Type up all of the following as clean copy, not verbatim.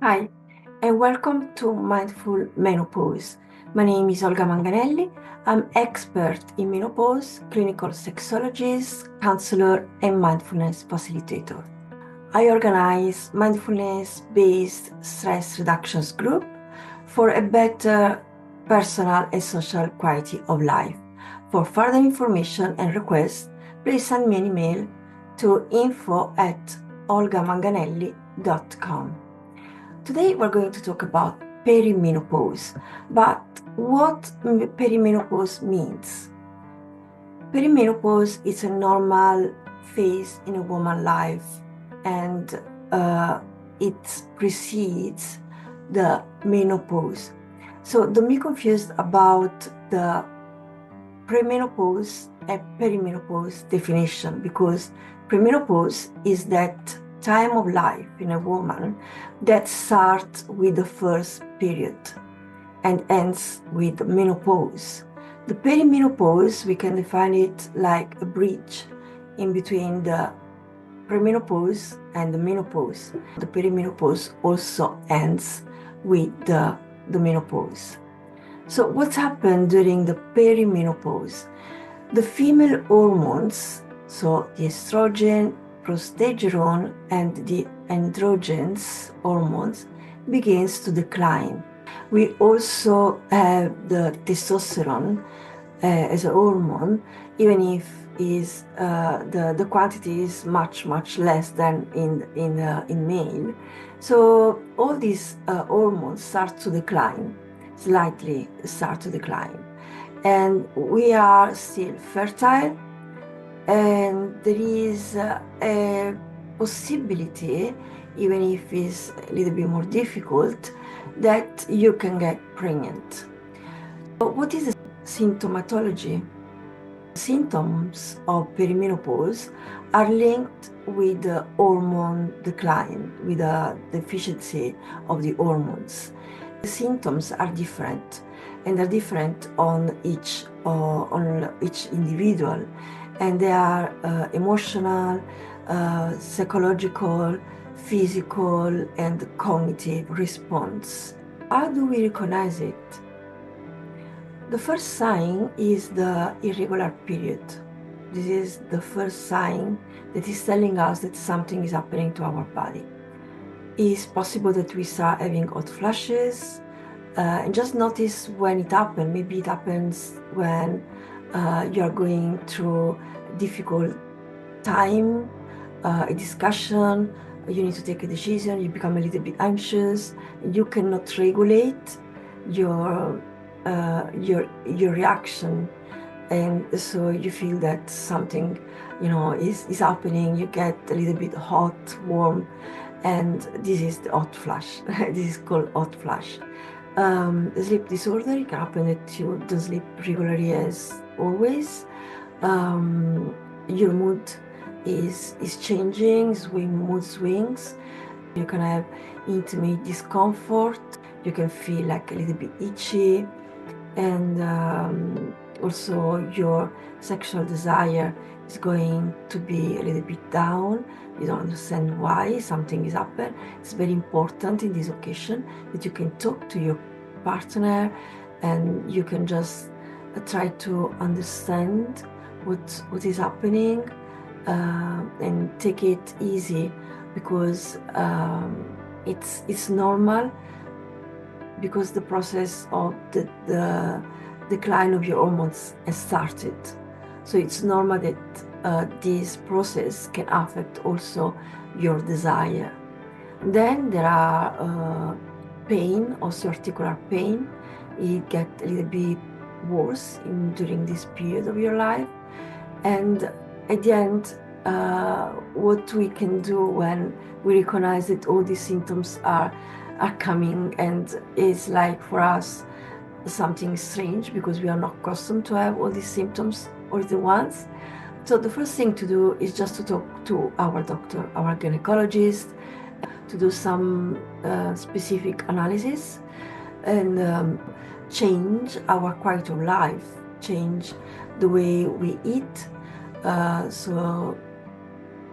Hi, and welcome to Mindful Menopause. My name is Olga Manganelli. I'm expert in menopause, clinical sexologist, counselor, and mindfulness facilitator. I organize mindfulness-based stress reductions group for a better personal and social quality of life. For further information and requests, please send me an email to info@olgamanganelli.com. Today we're going to talk about perimenopause, but what perimenopause means. Perimenopause is a normal phase in a woman's life, and it precedes the menopause. So don't be confused about the premenopause and perimenopause definition, because premenopause is that time of life in a woman that starts with the first period and ends with menopause. The perimenopause, we can define it like a bridge in between the premenopause and the menopause. The perimenopause also ends with the menopause. So what's happened during the perimenopause? The female hormones, so the estrogen, progesterone, and the androgens hormones, begins to decline. We also have the testosterone as a hormone, even if the quantity is much less than in male. So all these hormones start to decline, slightly start to decline, and we are still fertile, and there is a possibility, even if it's a little bit more difficult, that you can get pregnant. So what is the symptomatology? Symptoms of perimenopause are linked with the hormone decline, with the deficiency of the hormones. The symptoms are different, and they're different on each individual, and they are emotional, psychological, physical, and cognitive response. How do we recognize it? The first sign is the irregular period. This is the first sign that is telling us that something is happening to our body. It's possible that we start having hot flashes, and just notice when it happens. Maybe it happens when you are going through a difficult time, a discussion, you need to take a decision, you become a little bit anxious, you cannot regulate your reaction, and so you feel that something is happening. You get a little bit hot, warm, and this is the hot flash. This is called hot flash. Sleep disorder, it can happen that you don't sleep regularly as always. Your mood is changing, mood swings. You can have intimate discomfort. You can feel like a little bit itchy, and also your sexual desire is going to be a little bit down. You don't understand why something is happening. It's very important in this occasion that you can talk to your partner, and you can just try to understand what is happening, and take it easy, because it's normal, because the process of the decline of your hormones has started. So it's normal that this process can affect also your desire. Then there are pain, osteoarticular pain. It gets a little bit worse during this period of your life. And at the end, what we can do when we recognize that all these symptoms are coming, and it's like for us something strange, because we are not accustomed to have all these symptoms all at once. So the first thing to do is just to talk to our doctor, our gynecologist, to do some specific analysis, and change our quality of life, change the way we eat. So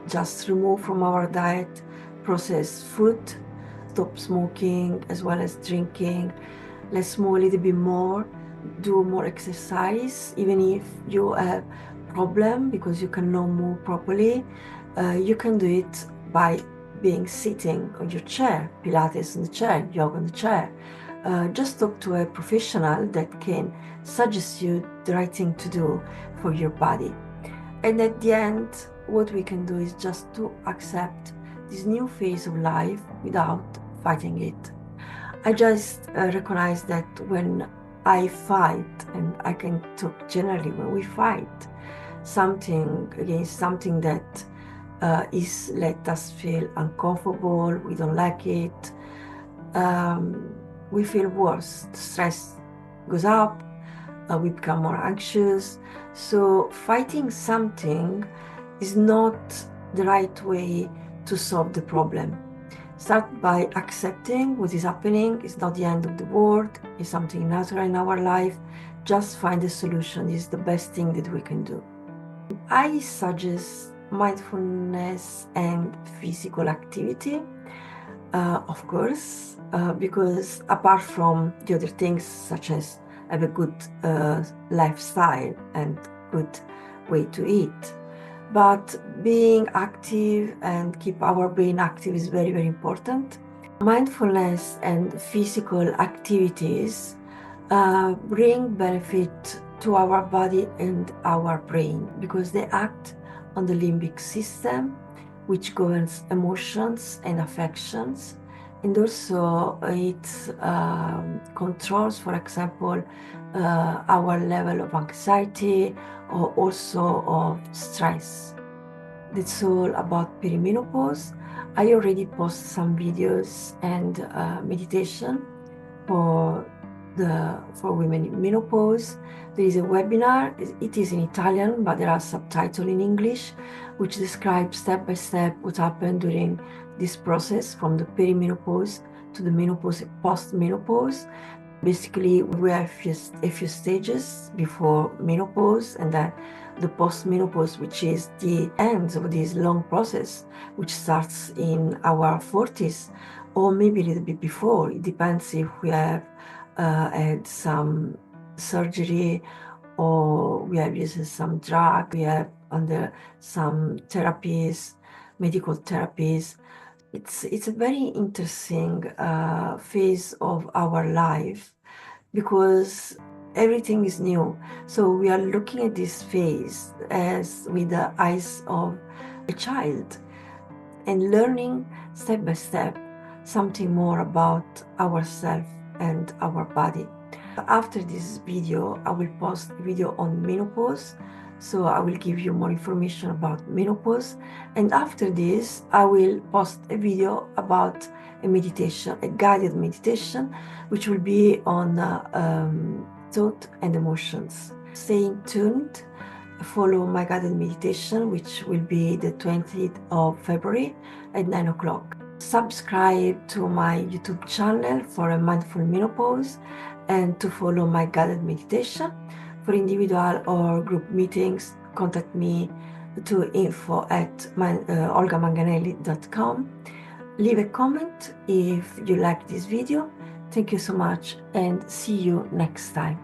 just remove from our diet processed food, stop smoking as well as drinking. Let's smoke a little bit more, do more exercise, even if you have problem because you cannot move properly. You can do it by being sitting on your chair, Pilates on the chair, yoga on the chair. Just talk to a professional that can suggest you the right thing to do for your body. And at the end, what we can do is just to accept this new phase of life without fighting it. I just recognize that when I fight, and I can talk generally, when we fight something against something that is let us feel uncomfortable, we don't like it, we feel worse. The stress goes up, we become more anxious. So fighting something is not the right way to solve the problem. Start by accepting what is happening. It's not the end of the world. It's something natural in our life. Just find a solution. It's the best thing that we can do. I suggest mindfulness and physical activity, of course, because apart from the other things such as have a good lifestyle and good way to eat, but being active and keep our brain active is very, very important. Mindfulness and physical activities bring benefit to our body and our brain because they act on the limbic system, which governs emotions and affections, and also it controls, for example, our level of anxiety or also of stress. That's all about perimenopause. I already posted some videos and meditation for women in menopause. There is a webinar. It is in Italian, but there are subtitles in English, which describe step by step what happened during this process from the perimenopause to the menopause, post-menopause. Basically, we have a few stages before menopause, and then the post-menopause, which is the end of this long process, which starts in our 40s, or maybe a little bit before. It depends if we have had some surgery or we have used some drug, we have under some therapies, medical therapies. It's a very interesting phase of our life because everything is new. So we are looking at this phase as with the eyes of a child and learning step by step something more about ourselves and our body. After this video, I will post a video on menopause. So I will give you more information about menopause. And after this, I will post a video about a meditation, a guided meditation, which will be on thought and emotions. Stay tuned. Follow my guided meditation, which will be the 20th of February at 9 o'clock. Subscribe to my YouTube channel for a Mindful Menopause and to follow my guided meditation. For individual or group meetings, contact me to info@olgamanganelli.com. Leave a comment if you like this video. Thank you so much and see you next time.